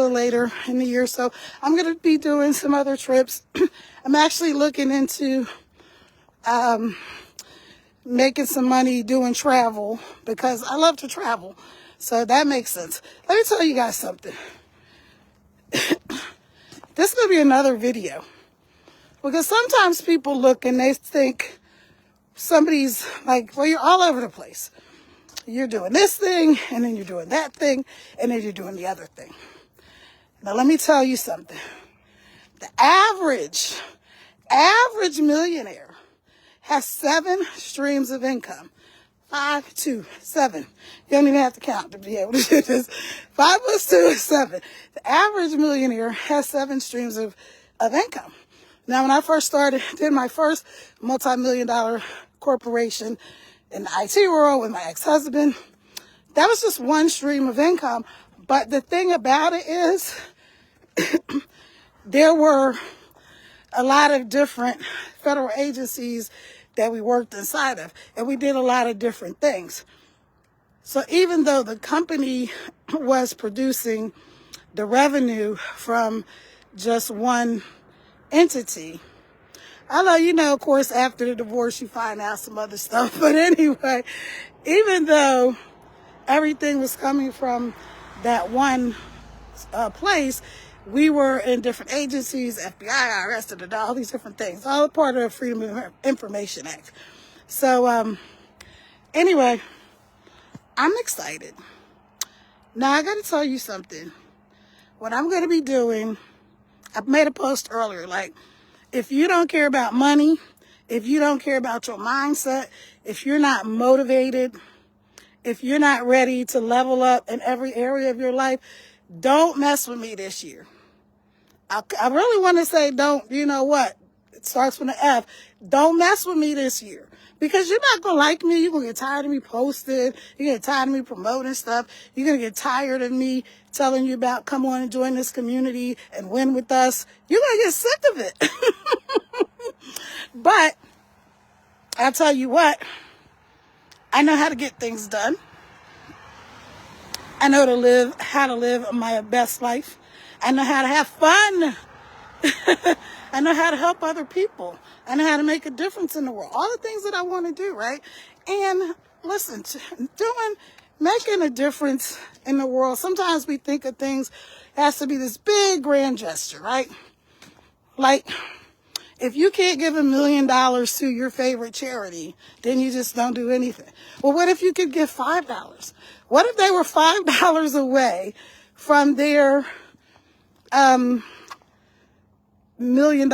little later in the year. So I'm going to be doing some other trips. I'm actually looking into making some money doing travel because I love to travel. So that makes sense. Let me tell you guys something. This is going to be another video because sometimes people look and they think somebody's like, well, you're all over the place. You're doing this thing and then you're doing that thing and then you're doing the other thing. Now, let me tell you something. The average millionaire has 7 streams of income. 5, 2, 7. You don't even have to count to be able to do this. 5 plus 2 is 7. The average millionaire has 7 streams of income. Now, when I first did my first multi-million-dollar corporation in the IT world with my ex-husband, that was just one stream of income. But the thing about it is, there were a lot of different federal agencies that we worked inside of, and we did a lot of different things. So even though the company was producing the revenue from just one entity, although, of course, after the divorce, you find out some other stuff. But anyway, even though everything was coming from that one place, we were in different agencies, FBI, IRS, all these different things, all a part of the Freedom of Information Act. So, anyway, I'm excited. Now, I got to tell you something. What I'm going to be doing, I made a post earlier, like, if you don't care about money, if you don't care about your mindset, if you're not motivated, if you're not ready to level up in every area of your life, don't mess with me this year. I really want to say don't, you know what? It starts with an F. Don't mess with me this year. Because you're not going to like me. You're going to get tired of me posting. You're going to get tired of me promoting stuff. You're going to get tired of me telling you about come on and join this community and win with us. You're going to get sick of it. But I'll tell you what. I know how to get things done. I know how to live my best life. I know how to have fun. I know how to help other people. I know how to make a difference in the world. All the things that I want to do, right? And listen, making a difference in the world, sometimes we think of things has to be this big grand gesture, right? Like, if you can't give $1 million to your favorite charity, then you just don't do anything. Well, what if you could give $5? What if they were $5 away from their $1 million,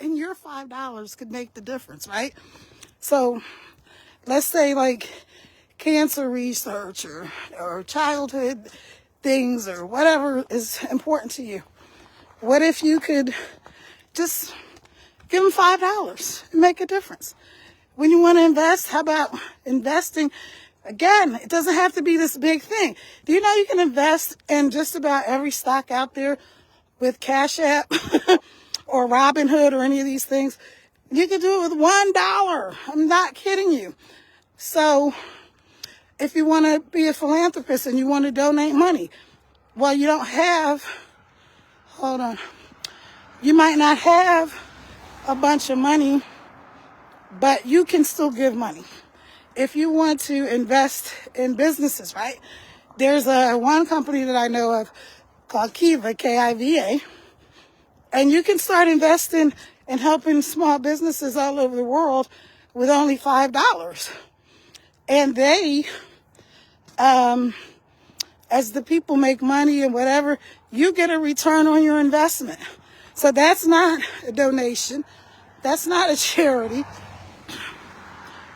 and your $5 could make the difference, right? So let's say like cancer research or childhood things or whatever is important to you. What if you could just give them $5 and make a difference? When you want to invest, how about investing? Again, it doesn't have to be this big thing. Do you know you can invest in just about every stock out there with Cash App or Robinhood or any of these things? You can do it with $1. I'm not kidding you. So if you want to be a philanthropist and you want to donate money, well, you don't have, hold on, you might not have a bunch of money, but you can still give money. If you want to invest in businesses, right? There's one company that I know of called Kiva, K-I-V-A, and you can start investing and helping small businesses all over the world with only $5. And they, as the people make money and whatever, you get a return on your investment. So that's not a donation. That's not a charity.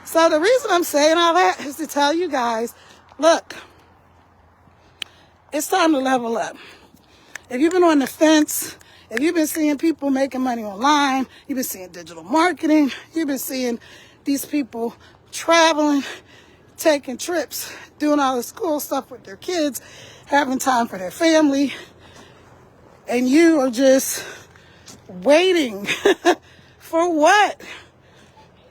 So the reason I'm saying all that is to tell you guys, look, it's time to level up. If you've been on the fence, if you've been seeing people making money online, you've been seeing digital marketing, you've been seeing these people traveling, taking trips, doing all this cool stuff with their kids, having time for their family, and you are just waiting for what?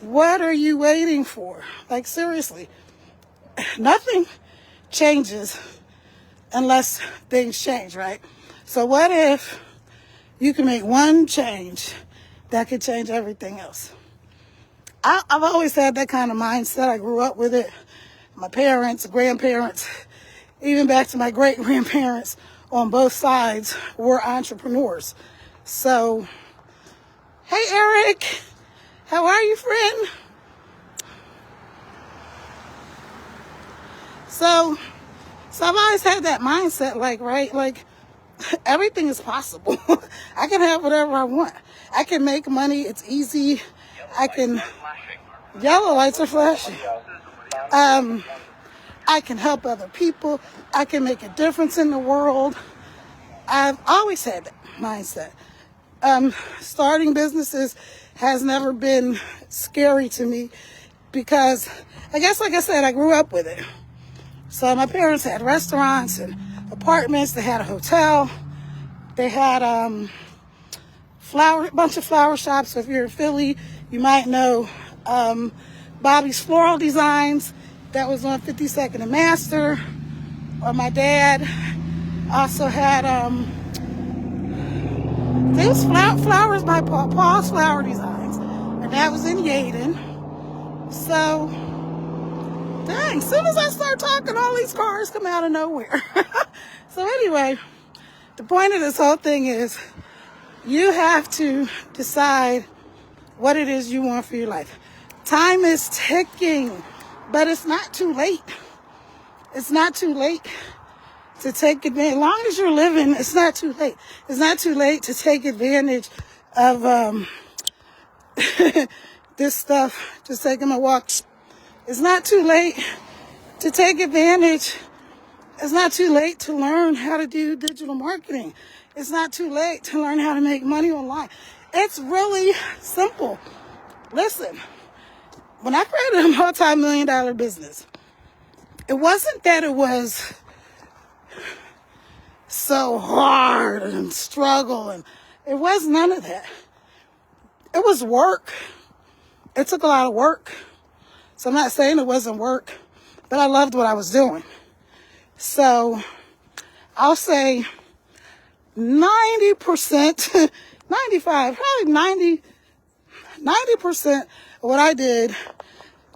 What are you waiting for? Like, seriously, nothing changes unless things change, right? So what if you can make one change that could change everything else? I've always had that kind of mindset. I grew up with it. My parents, grandparents, even back to my great-grandparents on both sides were entrepreneurs. So, hey, Eric, how are you, friend? So I've always had that mindset, like everything is possible. I can have whatever I want. I can make money. It's easy. Yellow lights are flashing. I can help other people. I can make a difference in the world. I've always had that mindset. Starting businesses has never been scary to me because I guess, like I said, I grew up with it. So my parents had restaurants and apartments. They had a hotel. They had a bunch of flower shops. So if you're in Philly, you might know Bobby's Floral Designs. That was on 52nd and Master. Or my dad also had these flowers by Paul's Flower Designs, and that was in Yaden. So, dang, as soon as I start talking, all these cars come out of nowhere. So anyway, the point of this whole thing is you have to decide what it is you want for your life. Time is ticking, but it's not too late. It's not too late to take advantage. As long as you're living, it's not too late. It's not too late to take advantage of this stuff. Just taking a walk. It's not too late to take advantage. It's not too late to learn how to do digital marketing. It's not too late to learn how to make money online. It's really simple. Listen, when I created a multi-million-dollar business, it wasn't that it was so hard and struggle, and it was none of that. It was work. It took a lot of work. So I'm not saying it wasn't work, but I loved what I was doing. So I'll say 90%, 95, probably 90% of what I did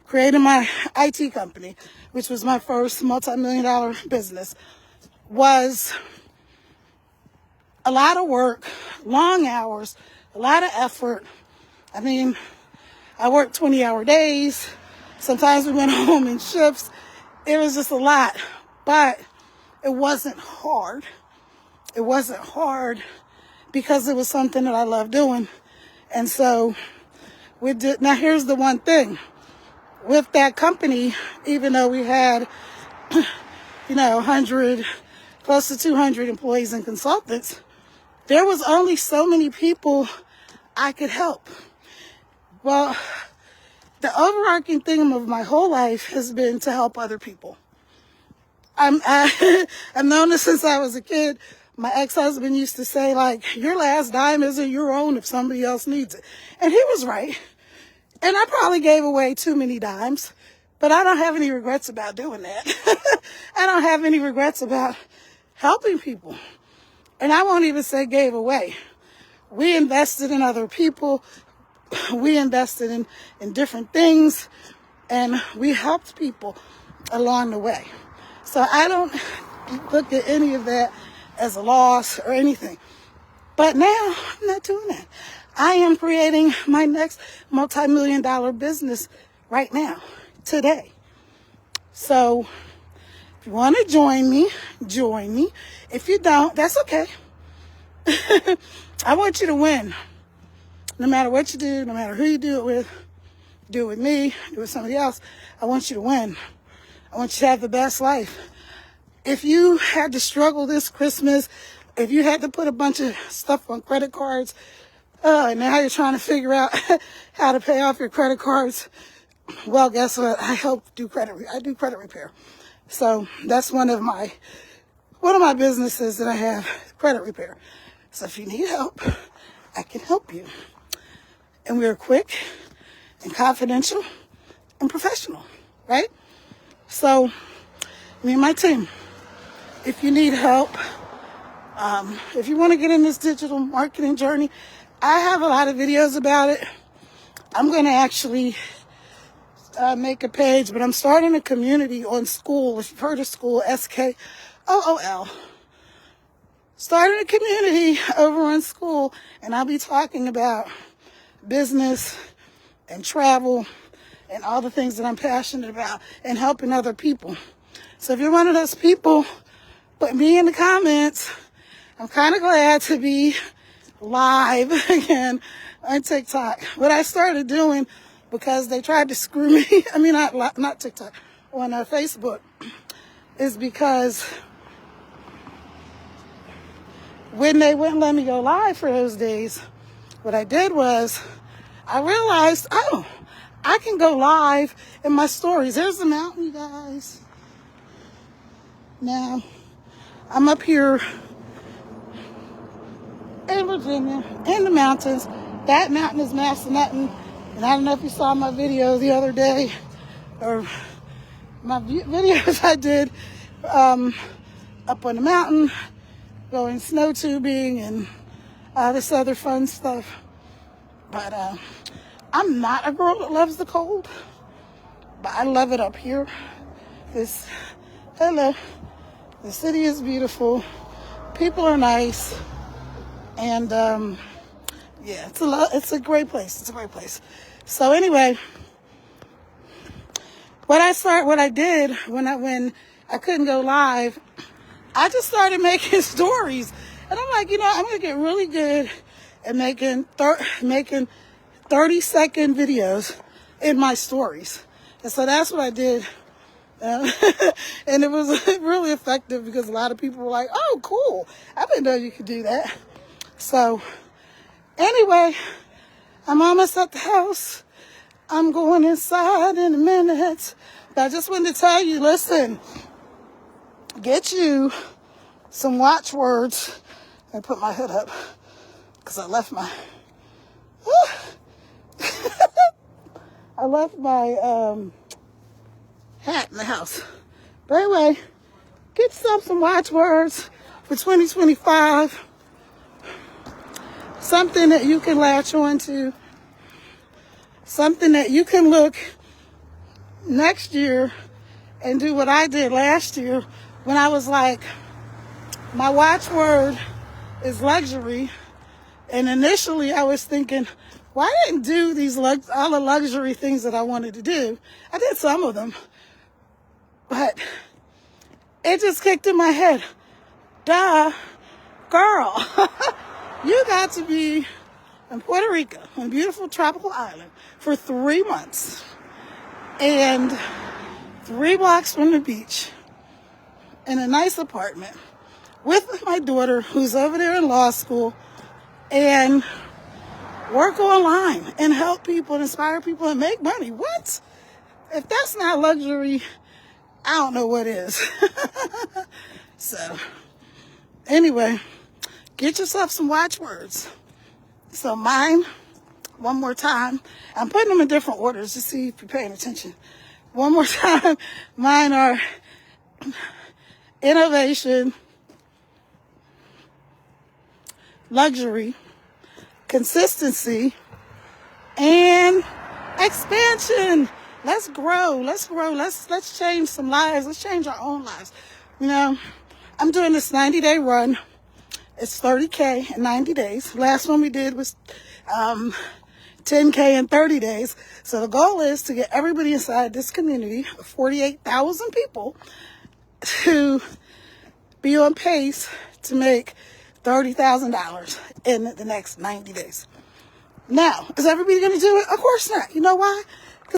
creating my IT company, which was my first multi-million-dollar business, was a lot of work, long hours, a lot of effort. I mean, I worked 20-hour days. Sometimes we went home in shifts. It was just a lot, but it wasn't hard. It wasn't hard because it was something that I loved doing. And so we did. Now here's the one thing. With that company, even though we had, 100, close to 200 employees and consultants, there was only so many people I could help. Well, the overarching theme of my whole life has been to help other people. I've known this since I was a kid. My ex-husband used to say, like, your last dime isn't your own if somebody else needs it. And he was right. And I probably gave away too many dimes, but I don't have any regrets about doing that. I don't have any regrets about helping people. And I won't even say gave away. We invested in other people. We invested in different things, and we helped people along the way. So I don't look at any of that as a loss or anything. But now I'm not doing that. I am creating my next multi-million-dollar business right now, today. So if you want to join me, join me. If you don't, that's okay. I want you to win. No matter what you do, no matter who you do it with me, do it with somebody else, I want you to win. I want you to have the best life. If you had to struggle this Christmas, if you had to put a bunch of stuff on credit cards, and now you're trying to figure out how to pay off your credit cards, well, guess what? I do credit repair. So that's one of my businesses that I have, credit repair. So if you need help, I can help you. And we're quick and confidential and professional, right? So me and my team, if you need help, if you want to get in this digital marketing journey, I have a lot of videos about it. I'm going to actually make a page, but I'm starting a community on Skool. If you've heard of Skool, Skool. Starting a community over on Skool, and I'll be talking about business and travel and all the things that I'm passionate about and helping other people. So if you're one of those people, put me in the comments. I'm kind of glad to be live again on TikTok. What I started doing, because they tried to screw me, I mean, not TikTok, on Facebook, is because when they wouldn't let me go live for those days, what I did was I realized, oh, I can go live in my stories. There's the mountain, you guys. Now, I'm up here in Virginia, in the mountains. That mountain is Massanutten. And I don't know if you saw my video the other day, or my videos I did up on the mountain, going snow tubing and all this other fun stuff. But I'm not a girl that loves the cold, but I love it up here. Hello, the city is beautiful, people are nice, and yeah, it's a great place. It's a great place. So anyway, what I did when I couldn't go live, I just started making stories. And I'm like, I'm going to get really good at making 30-second videos in my stories. And so that's what I did. And it was really effective because a lot of people were like, oh, cool. I didn't know you could do that. So anyway, I'm almost at the house. I'm going inside in a minute. But I just wanted to tell you, listen, get you some watchwords. I put my hood up because I left my hat in the house. But anyway, get yourself some watchwords for 2025. Something that you can latch on to. Something that you can look next year and do what I did last year when I was like, my watchword is luxury. And initially I was thinking, well, I didn't do all the luxury things that I wanted to do. I did some of them, but it just kicked in my head. Duh, girl, you got to be in Puerto Rico, on a beautiful tropical island, for 3 months, and 3 blocks from the beach, in a nice apartment, with my daughter, who's over there in law school, and work online, and help people, and inspire people, and make money. What? If that's not luxury, I don't know what is. So, anyway, get yourself some watchwords. So mine, one more time, I'm putting them in different orders to see if you're paying attention. One more time, mine are innovation, luxury, consistency, and expansion. Let's grow. Let's change some lives. Let's change our own lives. I'm doing this 90-day run. It's 30K in 90 days. Last one we did was 10K in 30 days. So the goal is to get everybody inside this community of 48,000 people to be on pace to make $30,000 in the next 90 days. Now, is everybody going to do it? Of course not. You know why?